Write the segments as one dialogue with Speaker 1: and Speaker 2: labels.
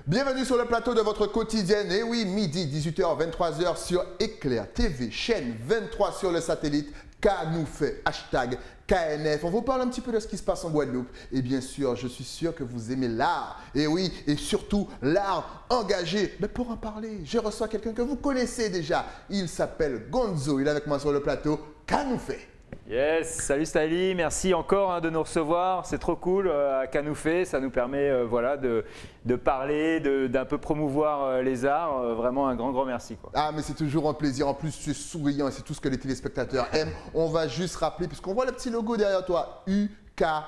Speaker 1: Bienvenue sur le plateau de votre quotidienne. Et oui, midi, 18h, 23h sur Éclair TV, chaîne 23 sur le satellite. Nous fait hashtag KNF. On vous parle un petit peu de ce qui se passe en Guadeloupe. Et bien sûr, je suis sûr que vous aimez l'art. Et oui, et surtout l'art engagé. Mais pour en parler, je reçois quelqu'un que vous connaissez déjà. Il s'appelle Gonzo. Il est avec moi sur le plateau. Nous fait.
Speaker 2: Yes, salut Stylie, merci encore de nous recevoir, c'est trop cool à Canoufé, ça nous permet voilà, de parler, d'un peu promouvoir les arts, vraiment un grand merci, quoi.
Speaker 1: Ah mais c'est toujours un plaisir, en plus tu es souriant et c'est tout ce que les téléspectateurs aiment. On va juste rappeler, puisqu'on voit le petit logo derrière toi, UKA,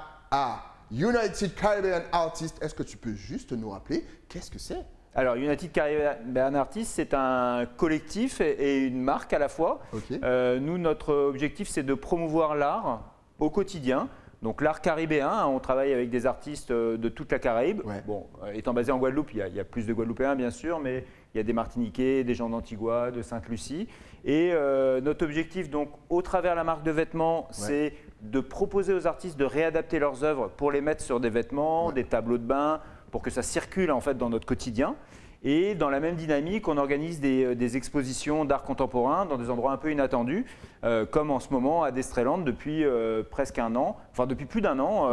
Speaker 1: United Caribbean Artists. Est-ce que tu peux juste nous rappeler qu'est-ce que c'est?
Speaker 2: Alors, United Caribbean Artists, c'est un collectif et une marque à la fois.
Speaker 1: Okay.
Speaker 2: Nous, notre objectif, c'est de promouvoir l'art au quotidien. Donc, l'art caribéen, on travaille avec des artistes de toute la Caraïbe.
Speaker 1: Ouais.
Speaker 2: Bon, étant basé en Guadeloupe, il y a plus de Guadeloupéens, bien sûr, mais il y a des Martiniquais, des gens d'Antigua, de Sainte-Lucie. Et notre objectif, donc, au travers de la marque de vêtements, c'est de proposer aux artistes de réadapter leurs œuvres pour les mettre sur des vêtements, des tableaux de bain, pour que ça circule en fait dans notre quotidien. Et dans la même dynamique, on organise des expositions d'art contemporain dans des endroits un peu inattendus, comme en ce moment à Destreland depuis presque un an, enfin depuis plus d'un an.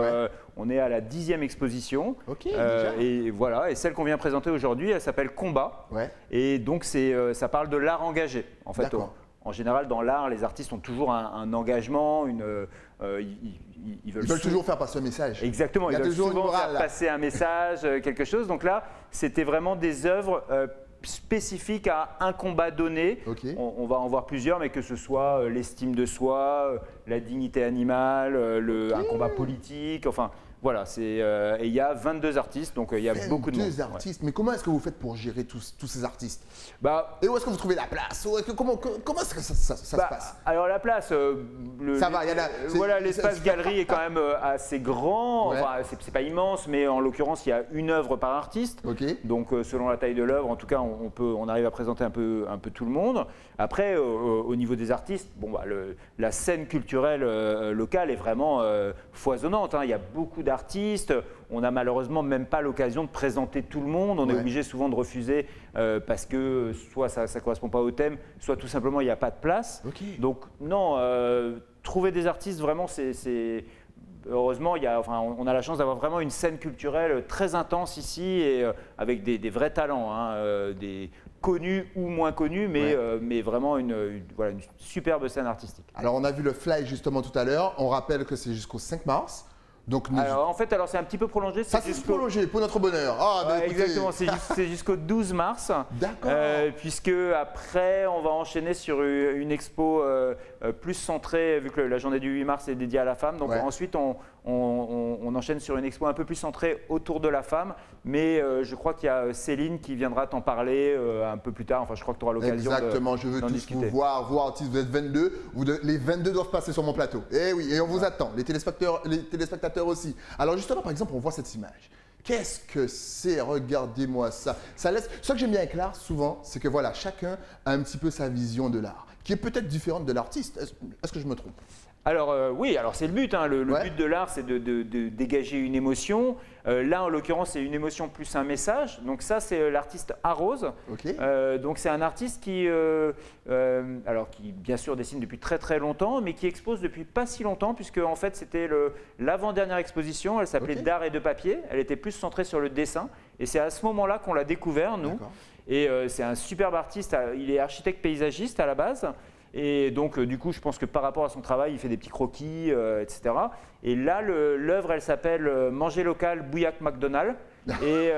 Speaker 2: On est à la 10e exposition.
Speaker 1: Okay,
Speaker 2: et voilà, et celle qu'on vient présenter aujourd'hui, elle s'appelle Combat. Et donc ça parle de l'art engagé. En fait, en général, dans l'art, les artistes ont toujours un engagement, ils veulent
Speaker 1: toujours faire passer un message.
Speaker 2: Exactement, ils veulent
Speaker 1: toujours
Speaker 2: souvent
Speaker 1: une morale,
Speaker 2: faire passer un message, quelque chose. Donc là, c'était vraiment des œuvres spécifiques à un combat donné. On va en voir plusieurs, mais que ce soit l'estime de soi, la dignité animale, un combat politique, enfin… Voilà, et il y a 22 artistes, donc il y a beaucoup de monde.
Speaker 1: 22 artistes, mais comment est-ce que vous faites pour gérer tous ces artistes? Et où est-ce que vous trouvez la place? Comment est-ce que ça se passe?
Speaker 2: Alors la place,
Speaker 1: ça va,
Speaker 2: voilà, l'espace galerie est quand même assez grand, enfin, c'est pas immense, mais en l'occurrence il y a une œuvre par artiste, donc selon la taille de l'œuvre, en tout cas on arrive à présenter un peu tout le monde. Après, au niveau des artistes, la scène culturelle locale est vraiment foisonnante, hein. Il y a beaucoup d'artistes, on n'a malheureusement même pas l'occasion de présenter tout le monde, on est obligé souvent de refuser parce que soit ça ne correspond pas au thème, soit tout simplement il n'y a pas de place. Donc non, trouver des artistes vraiment heureusement, on a la chance d'avoir vraiment une scène culturelle très intense ici et avec des vrais talents, hein, des connus ou moins connus, mais vraiment une superbe scène artistique.
Speaker 1: Alors on a vu le fly justement tout à l'heure, on rappelle que c'est jusqu'au 5 mars. Donc
Speaker 2: en fait, c'est un petit peu prolongé.
Speaker 1: Ça c'est prolongé pour notre bonheur.
Speaker 2: Exactement, c'est jusqu'au 12 mars.
Speaker 1: D'accord.
Speaker 2: Puisque après, on va enchaîner sur une expo plus centrée, vu que la journée du 8 mars est dédiée à la femme. Donc ensuite, on enchaîne sur une expo un peu plus centrée autour de la femme. Mais je crois qu'il y a Céline qui viendra t'en parler un peu plus tard. Enfin, je crois que tu auras l'occasion d'en discuter.
Speaker 1: Exactement, je veux tous vous voir, vous artistes, vous êtes 22. Les 22 doivent passer sur mon plateau. Et oui, et on vous attend, les téléspectateurs aussi. Alors justement, par exemple, on voit cette image. Qu'est-ce que c'est? Regardez-moi ça. Ça laisse. Ce que j'aime bien avec l'art, souvent, c'est que voilà, chacun a un petit peu sa vision de l'art, qui est peut-être différente de l'artiste. Est-ce que je me trompe?
Speaker 2: Alors oui, alors c'est le but. Hein. Le but de l'art, c'est de dégager une émotion. Là, en l'occurrence, c'est une émotion plus un message. Donc ça, c'est l'artiste Arose. Donc c'est un artiste qui bien sûr dessine depuis très longtemps, mais qui expose depuis pas si longtemps, puisque en fait c'était l'avant-dernière exposition. Elle s'appelait D'art et de papier. Elle était plus centrée sur le dessin. Et c'est à ce moment-là qu'on l'a découvert, nous. Et c'est un superbe artiste. Il est architecte paysagiste à la base. Et donc, du coup, je pense que par rapport à son travail, il fait des petits croquis, etc. Et là, l'œuvre, elle s'appelle Manger local, Bouillac McDonald. Et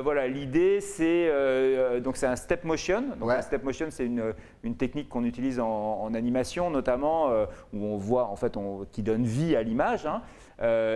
Speaker 2: voilà, l'idée, c'est un step motion. Donc, un step motion, c'est une technique qu'on utilise en animation, notamment, où on voit, en fait, qui donne vie à l'image. Hein.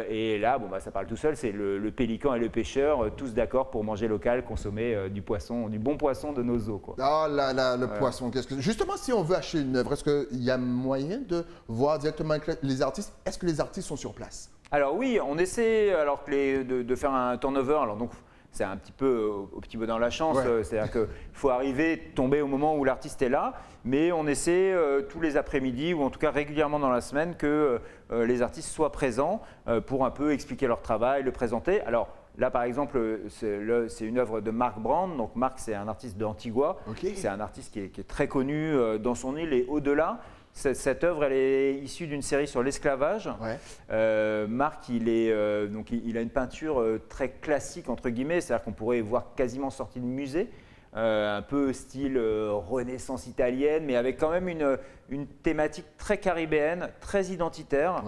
Speaker 2: Et là, bon, bah, ça parle tout seul, c'est le pélican et le pêcheur, tous d'accord pour manger local, consommer du poisson, du bon poisson de nos eaux. Quoi.
Speaker 1: Oh là là, le poisson. Justement, si on veut acheter une œuvre, est-ce qu'il y a moyen de voir directement avec les artistes? Est-ce que les artistes sont sur place?
Speaker 2: Alors oui, on essaie de faire un turnover. Alors donc, c'est un petit peu au petit bonheur la chance, c'est-à-dire qu'il faut arriver, tomber au moment où l'artiste est là, mais on essaie tous les après-midi ou en tout cas régulièrement dans la semaine que les artistes soient présents pour un peu expliquer leur travail, le présenter. Alors là par exemple, c'est une œuvre de Mark Brand, donc Mark c'est un artiste d'Antigua, c'est un artiste qui est très connu dans son île et au-delà. Cette œuvre, elle est issue d'une série sur l'esclavage. Marc, il a une peinture très classique, entre guillemets, c'est-à-dire qu'on pourrait voir quasiment sorti de musée, un peu style Renaissance italienne, mais avec quand même une thématique très caribéenne, très identitaire.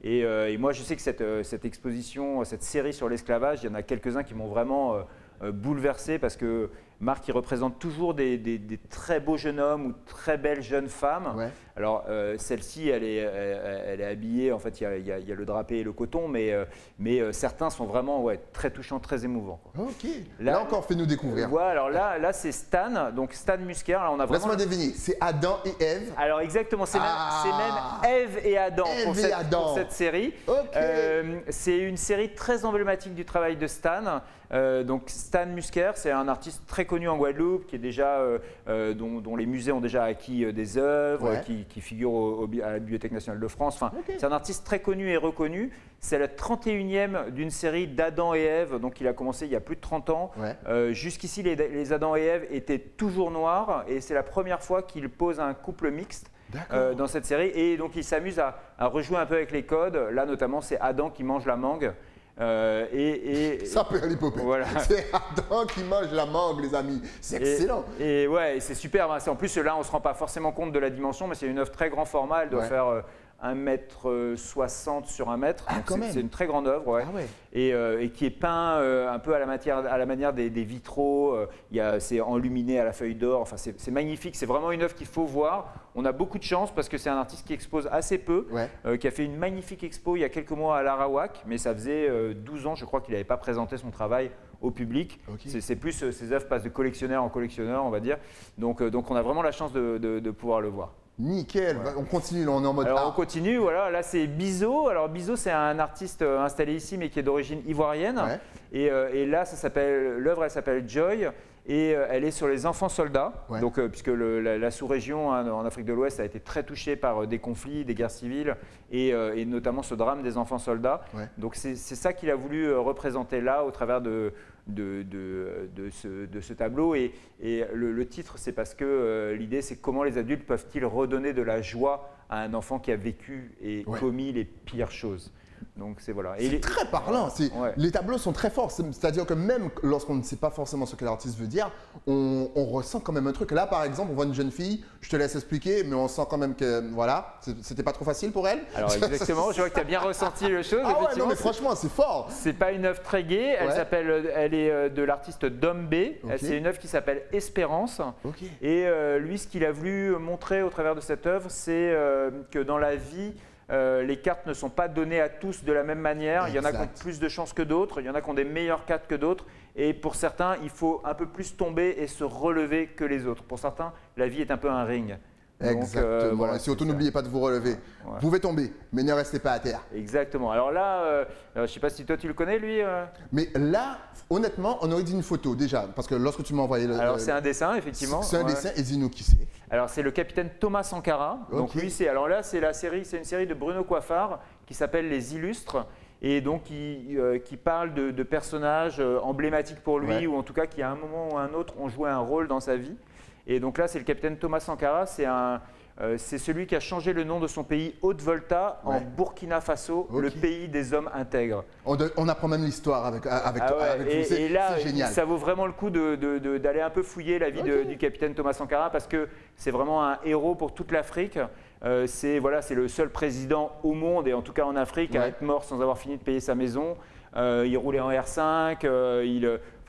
Speaker 2: Et moi, je sais que cette exposition, cette série sur l'esclavage, il y en a quelques-uns qui m'ont vraiment bouleversé parce que Marc, il représente toujours des très beaux jeunes hommes ou très belles jeunes femmes. Alors, celle-ci, elle est habillée, en fait, il y a le drapé et le coton, mais certains sont vraiment très touchants, très émouvants. Quoi.
Speaker 1: Ok. Là encore, fais-nous découvrir.
Speaker 2: Voilà, alors là c'est Stan, donc Stan Musker. Là, on a vraiment...
Speaker 1: Laisse-moi deviner, c'est Adam et Ève.
Speaker 2: Alors, exactement, c'est même Ève et Adam, pour cette série. C'est une série très emblématique du travail de Stan. Donc Stan Musker, c'est un artiste très connu en Guadeloupe, qui est déjà, dont les musées ont déjà acquis des œuvres, qui figure à la Bibliothèque nationale de France. Enfin, c'est un artiste très connu et reconnu. C'est la 31e d'une série d'Adam et Ève, donc il a commencé il y a plus de 30 ans. Jusqu'ici, les Adam et Ève étaient toujours noirs et c'est la première fois qu'il pose un couple mixte. Dans cette série, et donc il s'amuse à rejouer un peu avec les codes. Là notamment, c'est Adam qui mange la mangue.
Speaker 1: Ça peut l'hypopée. Voilà. C'est Adam qui mange la mangue, les amis. C'est excellent.
Speaker 2: Et c'est super. En plus, là, on ne se rend pas forcément compte de la dimension, mais c'est une œuvre très grand format. Elle doit faire 1,60 m sur 1 mètre. C'est une très grande œuvre. Et qui est peint un peu à la manière des vitraux. C'est enluminé à la feuille d'or. Enfin, c'est magnifique. C'est vraiment une œuvre qu'il faut voir. On a beaucoup de chance parce que c'est un artiste qui expose assez peu, qui a fait une magnifique expo il y a quelques mois à l'Arawak, mais ça faisait 12 ans, je crois, qu'il n'avait pas présenté son travail au public. C'est plus ses œuvres passent de collectionneur en collectionneur, on va dire. Donc on a vraiment la chance de pouvoir le voir.
Speaker 1: Nickel, on continue, on est en mode
Speaker 2: on continue, voilà, là c'est Bizot. Alors Bizot, c'est un artiste installé ici mais qui est d'origine ivoirienne. Et là, l'œuvre elle s'appelle Joy. Et elle est sur les enfants soldats, donc, puisque la sous-région en Afrique de l'Ouest a été très touchée par des conflits, des guerres civiles et notamment ce drame des enfants soldats. Donc c'est ça qu'il a voulu représenter là au travers de ce tableau. Et le titre, c'est parce que l'idée, c'est comment les adultes peuvent-ils redonner de la joie à un enfant qui a vécu et commis les pires choses. Donc c'est
Speaker 1: très parlant. Les tableaux sont très forts. C'est-à-dire que même lorsqu'on ne sait pas forcément ce que l'artiste veut dire, on ressent quand même un truc. Là, par exemple, on voit une jeune fille. Je te laisse expliquer, mais on sent quand même que c'était pas trop facile pour elle.
Speaker 2: Alors exactement. Je vois que tu as bien ressenti le chose.
Speaker 1: Non, mais franchement, c'est fort.
Speaker 2: C'est pas une œuvre très gaie. Elle est de l'artiste Dom B. C'est une œuvre qui s'appelle Espérance. Et lui, ce qu'il a voulu montrer au travers de cette œuvre, c'est que dans la vie, les cartes ne sont pas données à tous de la même manière. Il y en a qui ont plus de chances que d'autres, il y en a qui ont des meilleures cartes que d'autres. Et pour certains, il faut un peu plus tomber et se relever que les autres. Pour certains, la vie est un peu un ring.
Speaker 1: Exactement. Et surtout, n'oubliez pas de vous relever. Vous pouvez tomber, mais ne restez pas à terre.
Speaker 2: Exactement. Alors là, je ne sais pas si toi tu le connais, lui.
Speaker 1: Mais là, honnêtement, on aurait dit une photo déjà, parce que lorsque tu m'as envoyé
Speaker 2: Alors c'est un dessin, effectivement.
Speaker 1: C'est un dessin, et dis-nous qui c'est.
Speaker 2: Alors c'est le capitaine Thomas Sankara. Donc lui, c'est une série de Bruno Coiffard qui s'appelle Les Illustres. Et donc qui parle de personnages emblématiques pour lui, ou en tout cas qui à un moment ou à un autre ont joué un rôle dans sa vie. Et donc là, c'est le capitaine Thomas Sankara, c'est celui qui a changé le nom de son pays Haute-Volta en Burkina Faso, le pays des hommes intègres.
Speaker 1: On apprend même l'histoire avec vous,
Speaker 2: et là,
Speaker 1: c'est génial.
Speaker 2: Ça vaut vraiment le coup d'aller un peu fouiller la vie du capitaine Thomas Sankara parce que c'est vraiment un héros pour toute l'Afrique. C'est le seul président au monde, et en tout cas en Afrique, à être mort sans avoir fini de payer sa maison. il roulait en R5,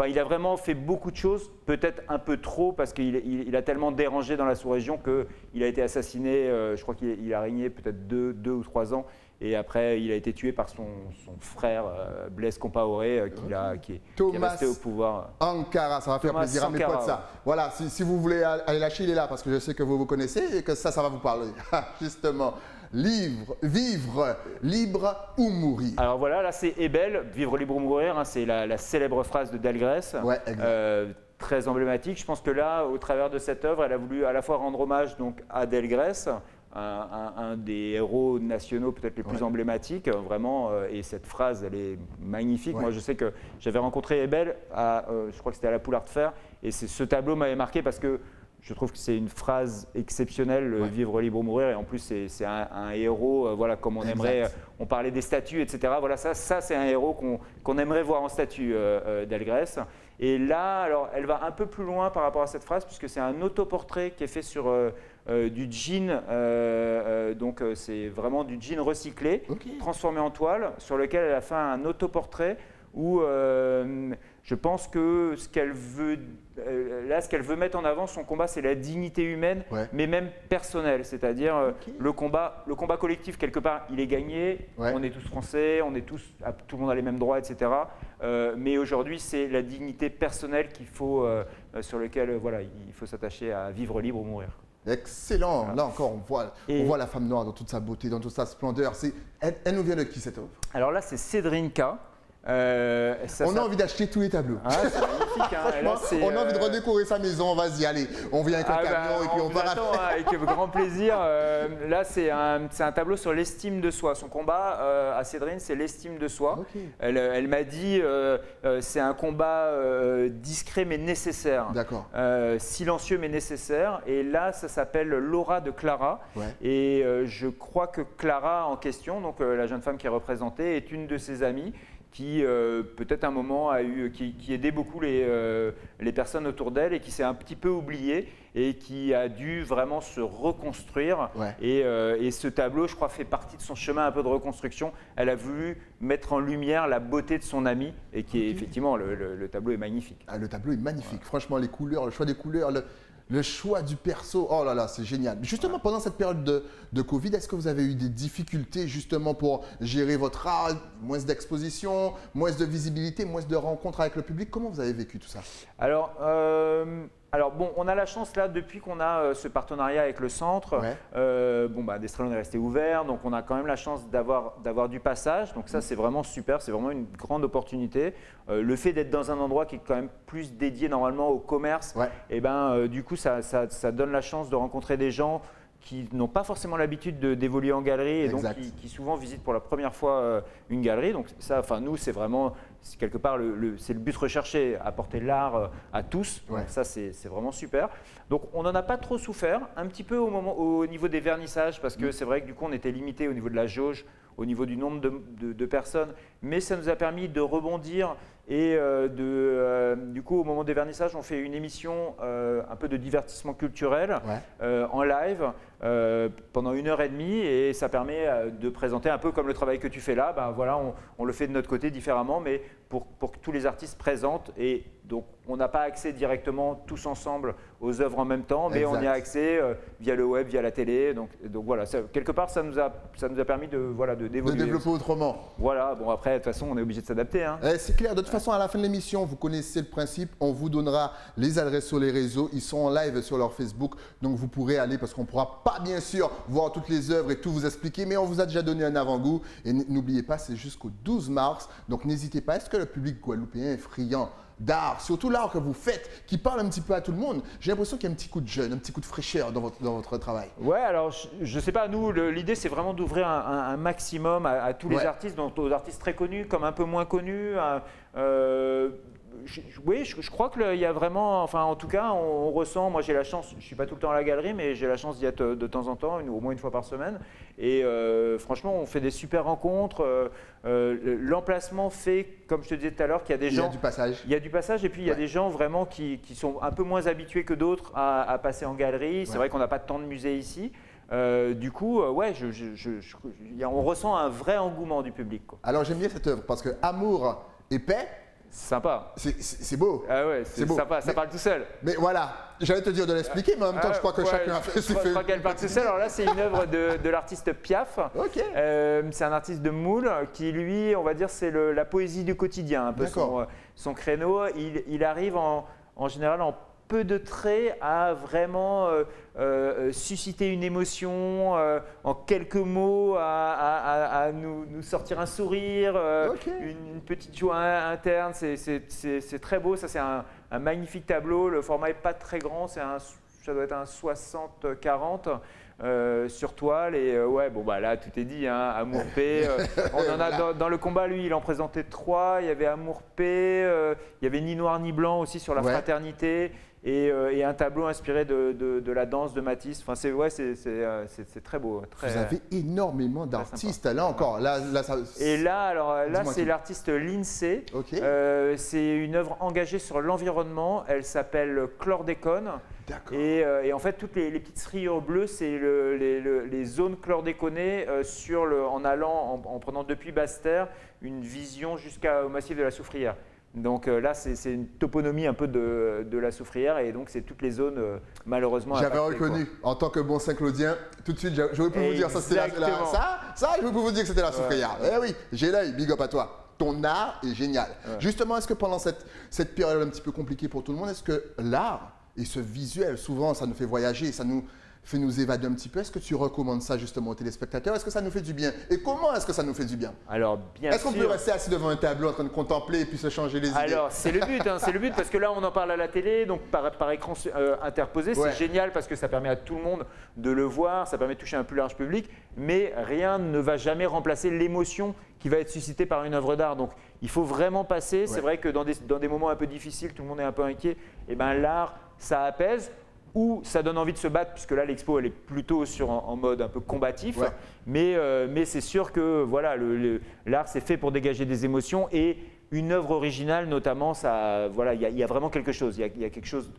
Speaker 2: il a vraiment fait beaucoup de choses, peut-être un peu trop parce qu'il a tellement dérangé dans la sous-région qu'il a été assassiné, je crois qu'il a régné peut-être 2 ou 3 ans. Et après, il a été tué par son frère Blaise Compaoré, qui est resté au pouvoir.
Speaker 1: Ankara, ça va faire plaisir à mes potes ça. Voilà, si vous voulez aller lâcher, il est là parce que je sais que vous connaissez et que ça va vous parler. Justement, vivre libre ou mourir.
Speaker 2: Alors voilà, là c'est Ebel, vivre libre ou mourir, hein, c'est la célèbre phrase de Delgrès.
Speaker 1: Ouais, exact.
Speaker 2: Très emblématique. Je pense que là, au travers de cette œuvre, elle a voulu à la fois rendre hommage donc, à Delgrès, un des héros nationaux peut-être les plus emblématiques, vraiment, et cette phrase, elle est magnifique. Moi, je sais que j'avais rencontré Ebel, je crois que c'était à la Poule Art Fair, et ce tableau m'avait marqué parce que je trouve que c'est une phrase exceptionnelle, vivre libre ou mourir, et en plus c'est un héros, voilà, comme on aimerait, on parlait des statues, etc. Voilà, ça c'est un héros qu'on aimerait voir en statue, Delgrès. Et là, alors, elle va un peu plus loin par rapport à cette phrase, puisque c'est un autoportrait qui est fait sur du jean, donc c'est vraiment du jean recyclé, transformé en toile, sur lequel elle a fait un autoportrait où je pense que ce qu'elle veut mettre en avant, son combat, c'est la dignité humaine, mais même personnelle, c'est-à-dire le combat collectif, quelque part, il est gagné, on est tous français, tout le monde a les mêmes droits, etc. Mais aujourd'hui, c'est la dignité personnelle sur laquelle il faut s'attacher à vivre libre ou mourir.
Speaker 1: Excellent. Là encore, on voit la femme noire dans toute sa beauté, dans toute sa splendeur. Elle nous vient de qui cette œuvre?
Speaker 2: Alors là, c'est Cédrinka.
Speaker 1: On a envie d'acheter tous les tableaux.
Speaker 2: Ah, c'est magnifique. Hein. Là,
Speaker 1: on a envie de redécorer sa maison. Vas-y, allez, on vient avec le camion et puis on part.
Speaker 2: Avec grand plaisir. Là, c'est un tableau sur l'estime de soi. Son combat à Cédrine, c'est l'estime de soi. Elle m'a dit c'est un combat discret mais nécessaire.
Speaker 1: D'accord.
Speaker 2: Silencieux mais nécessaire. Et là, ça s'appelle L'aura de Clara. Et je crois que Clara en question, donc la jeune femme qui est représentée, est une de ses amies qui peut-être un moment qui aidait beaucoup les personnes autour d'elle et qui s'est un petit peu oubliée et qui a dû vraiment se reconstruire. Et ce tableau, je crois, fait partie de son chemin un peu de reconstruction. Elle a voulu mettre en lumière la beauté de son ami et qui est effectivement, le tableau est magnifique.
Speaker 1: Ah, le tableau est magnifique. Franchement, les couleurs, le choix des couleurs, le choix du perso, oh là là, c'est génial. Justement, pendant cette période de Covid, est-ce que vous avez eu des difficultés justement pour gérer votre art, moins d'exposition, moins de visibilité, moins de rencontres avec le public? Comment vous avez vécu tout ça?
Speaker 2: Alors bon, on a la chance là, depuis qu'on a ce partenariat avec le centre, Destrelon est resté ouvert, donc on a quand même la chance d'avoir du passage, donc ça c'est vraiment super, c'est vraiment une grande opportunité. Le fait d'être dans un endroit qui est quand même plus dédié normalement au commerce, et du coup ça donne la chance de rencontrer des gens qui n'ont pas forcément l'habitude d'évoluer en galerie et donc qui souvent visitent pour la première fois une galerie. Donc ça, enfin nous, c'est vraiment quelque part c'est le but recherché, apporter l'art à tous. Donc ça, c'est vraiment super. Donc on n'en a pas trop souffert, un petit peu au niveau des vernissages parce que c'est vrai que du coup on était limité au niveau de la jauge, au niveau du nombre de personnes, mais ça nous a permis de rebondir et du coup au moment des vernissages on fait une émission un peu de divertissement culturel en live pendant 1h30 et ça permet de présenter un peu comme le travail que tu fais là, on le fait de notre côté différemment mais pour que tous les artistes présentent et donc on n'a pas accès directement tous ensemble aux œuvres en même temps, mais on y a accès via le web, via la télé. Donc voilà, quelque part ça nous a permis d'évoluer. De
Speaker 1: développer autrement.
Speaker 2: Voilà, bon après de toute façon on est obligé de s'adapter. Hein.
Speaker 1: C'est clair, de toute façon à la fin de l'émission, vous connaissez le principe, on vous donnera les adresses sur les réseaux, ils sont en live sur leur Facebook, donc vous pourrez aller parce qu'on ne pourra pas bien sûr voir toutes les œuvres et tout vous expliquer, mais on vous a déjà donné un avant-goût et n'oubliez pas, c'est jusqu'au 12 mars, donc n'hésitez pas, est-ce que le public guadeloupéen est friand d'art, surtout l'art que vous faites, qui parle un petit peu à tout le monde? J'ai l'impression qu'il y a un petit coup de jeune, un petit coup de fraîcheur dans votre travail.
Speaker 2: Ouais, alors je ne sais pas, nous, l'idée c'est vraiment d'ouvrir un maximum à tous les artistes, donc aux artistes très connus comme un peu moins connus. Oui, je crois qu'il y a vraiment, enfin en tout cas, on ressent, moi j'ai la chance, je ne suis pas tout le temps à la galerie, mais j'ai la chance d'y être de temps en temps, au moins une fois par semaine. Et franchement, on fait des super rencontres. L'emplacement fait, comme je te disais tout à l'heure, qu'il y a des gens… Il y a du passage. Il y a du passage et puis il y a des gens vraiment qui sont un peu moins habitués que d'autres à passer en galerie. C'est vrai qu'on n'a pas tant de musées ici. Du coup, ouais, on ressent un vrai engouement du public, quoi.
Speaker 1: Alors j'aime bien cette œuvre parce que amour et paix,
Speaker 2: c'est sympa.
Speaker 1: C'est beau.
Speaker 2: Ah ouais, c'est sympa, ça parle tout seul.
Speaker 1: Mais voilà, j'allais te dire de l'expliquer, mais en même temps, je crois que chacun a fait.
Speaker 2: Je crois qu'elle parle tout seul. Alors là, c'est une œuvre de l'artiste Piaf.
Speaker 1: Ok.
Speaker 2: C'est un artiste de Moule qui, lui, on va dire, c'est la poésie du quotidien, un peu son créneau. Il arrive en général en peu de traits à vraiment susciter une émotion, en quelques mots, à nous sortir un sourire, une petite joie interne. C'est très beau, ça c'est un magnifique tableau. Le format n'est pas très grand, ça doit être un 60-40 sur toile. Et ouais, bon bah là tout est dit, hein, Amour Paix. On en a dans le combat, lui il en présentait 3. Il y avait Amour Paix, il y avait Ni Noir ni Blanc aussi sur la fraternité. Et un tableau inspiré de la danse de Matisse. Enfin, c'est très beau.
Speaker 1: Vous avez énormément d'artistes. Là encore,
Speaker 2: Et là, c'est l'artiste Lindsay.
Speaker 1: Okay.
Speaker 2: C'est une œuvre engagée sur l'environnement. Elle s'appelle Chlordécone. Et en fait, toutes les petites rayures bleues, c'est les zones chlordéconées en prenant depuis Basse-Terre une vision jusqu'au massif de la Soufrière. Donc là, c'est une toponymie un peu de la Soufrière et donc c'est toutes les zones malheureusement
Speaker 1: impactées. J'avais reconnu, en tant que bon Saint-Claudien, tout de suite, j'aurais pu vous dire ça, c'était je vais vous dire que c'était la Soufrière. Eh oui, j'ai l'œil, big up à toi. Ton art est génial. Justement, est-ce que pendant cette période un petit peu compliquée pour tout le monde, est-ce que l'art et ce visuel, souvent, ça nous fait voyager, ça nous fait nous évader un petit peu. Est-ce que tu recommandes ça justement aux téléspectateurs? Est-ce que ça nous fait du bien? Et comment est-ce que ça nous fait du bien?
Speaker 2: Alors, bien sûr.
Speaker 1: Est-ce qu'on peut rester assis devant un tableau en train de contempler et puis se changer les idées?
Speaker 2: Alors, c'est le but, c'est le but parce que là, on en parle à la télé, donc par écran interposé. C'est génial parce que ça permet à tout le monde de le voir, ça permet de toucher un plus large public, mais rien ne va jamais remplacer l'émotion qui va être suscitée par une œuvre d'art. Donc, il faut vraiment passer. C'est vrai que dans des moments un peu difficiles, tout le monde est un peu inquiet. Et bien, l'art, ça apaise. Ou ça donne envie de se battre, puisque là l'expo elle est plutôt en mode un peu combatif, mais c'est sûr que voilà, l'art c'est fait pour dégager des émotions et une œuvre originale notamment, voilà, il y a vraiment quelque chose, il y a quelque chose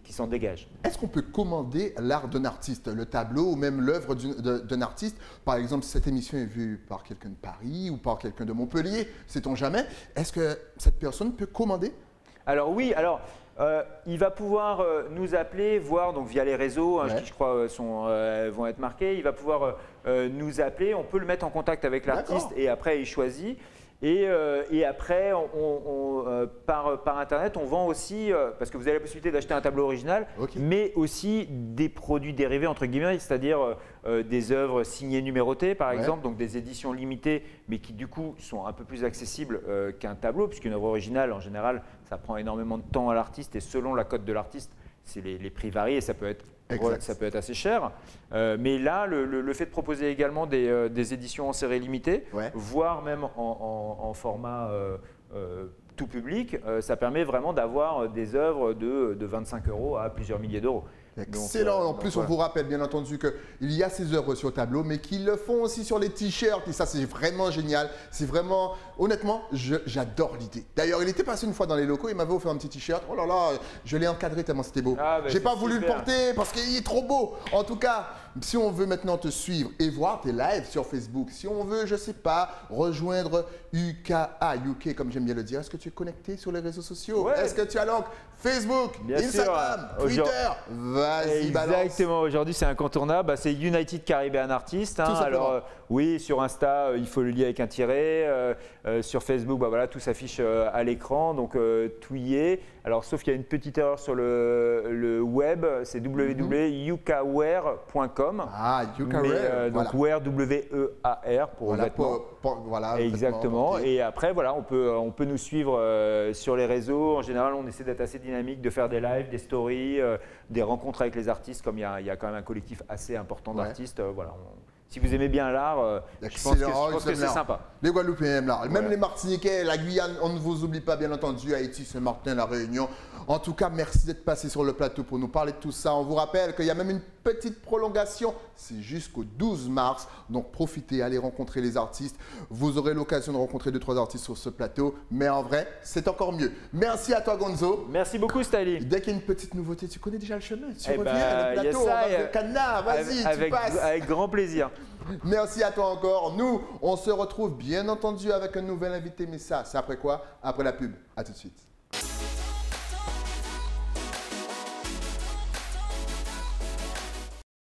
Speaker 2: qui s'en dégage.
Speaker 1: Est-ce qu'on peut commander l'art d'un artiste, le tableau ou même l'œuvre d'un artiste? Par exemple, si cette émission est vue par quelqu'un de Paris ou par quelqu'un de Montpellier, sait-on jamais, est-ce que cette personne peut commander?
Speaker 2: Alors oui, il va pouvoir nous appeler, voir donc via les réseaux, qui je crois vont être marqués. Il va pouvoir nous appeler, on peut le mettre en contact avec l'artiste et après il choisit. Et après, par Internet, on vend aussi, parce que vous avez la possibilité d'acheter un tableau original, mais aussi des produits dérivés, entre guillemets, c'est-à-dire des œuvres signées numérotées, par exemple, donc des éditions limitées, mais qui du coup sont un peu plus accessibles qu'un tableau, puisqu'une œuvre originale, en général, ça prend énormément de temps à l'artiste, et selon la cote de l'artiste, les prix varient et ça peut être assez cher. Mais là, le fait de proposer également des éditions en série limitée, voire même en format tout public, ça permet vraiment d'avoir des œuvres de 25 € à plusieurs milliers d'euros.
Speaker 1: Excellent. En plus, on vous rappelle bien entendu qu'il y a ces œuvres sur tableau, mais qu'ils le font aussi sur les t-shirts. Et ça, c'est vraiment génial. C'est vraiment, honnêtement, j'adore l'idée. D'ailleurs, il était passé une fois dans les locaux, il m'avait offert un petit t-shirt. Oh là là, je l'ai encadré tellement c'était beau. J'ai pas voulu le porter parce qu'il est trop beau. En tout cas, si on veut maintenant te suivre et voir tes lives sur Facebook, si on veut, je sais pas, rejoindre UK comme j'aime bien le dire, est-ce que tu es connecté sur les réseaux sociaux? Est-ce que tu as donc Facebook, Instagram, Twitter? Vas-y, balance.
Speaker 2: Exactement, aujourd'hui c'est incontournable, c'est United Caribbean Artists. Alors oui, sur Insta, il faut le lier avec un tiret. Sur Facebook, voilà, tout s'affiche à l'écran, donc tout y est. Alors sauf qu'il y a une petite erreur sur le web, c'est www.ukaware.com.
Speaker 1: Ukaware,
Speaker 2: donc Wear, W-E-A-R pour vêtements.
Speaker 1: Voilà,
Speaker 2: exactement. Et après, voilà, on peut nous suivre sur les réseaux. En général, on essaie d'être assez dynamique, de faire des lives, des stories, des rencontres avec les artistes, comme il y a quand même un collectif assez important d'artistes. Voilà, si vous aimez bien l'art, je pense que c'est sympa.
Speaker 1: Les Guadeloupéens aiment l'art. Même les Martiniquais, la Guyane, on ne vous oublie pas, bien entendu, Haïti, Saint-Martin, La Réunion. En tout cas, merci d'être passé sur le plateau pour nous parler de tout ça. On vous rappelle qu'il y a même une petite prolongation, c'est jusqu'au 12 mars. Donc profitez, allez rencontrer les artistes. Vous aurez l'occasion de rencontrer 2-3 artistes sur ce plateau. Mais en vrai, c'est encore mieux. Merci à toi, Gonzo.
Speaker 2: Merci beaucoup, Stylie.
Speaker 1: Dès qu'il y a une petite nouveauté, tu connais déjà le chemin. Tu reviens, le plateau, le canard, vas-y, tu passes.
Speaker 2: Avec grand plaisir.
Speaker 1: Merci à toi encore. Nous, on se retrouve bien entendu avec un nouvel invité. Mais ça, c'est après quoi? Après la pub. À tout de suite.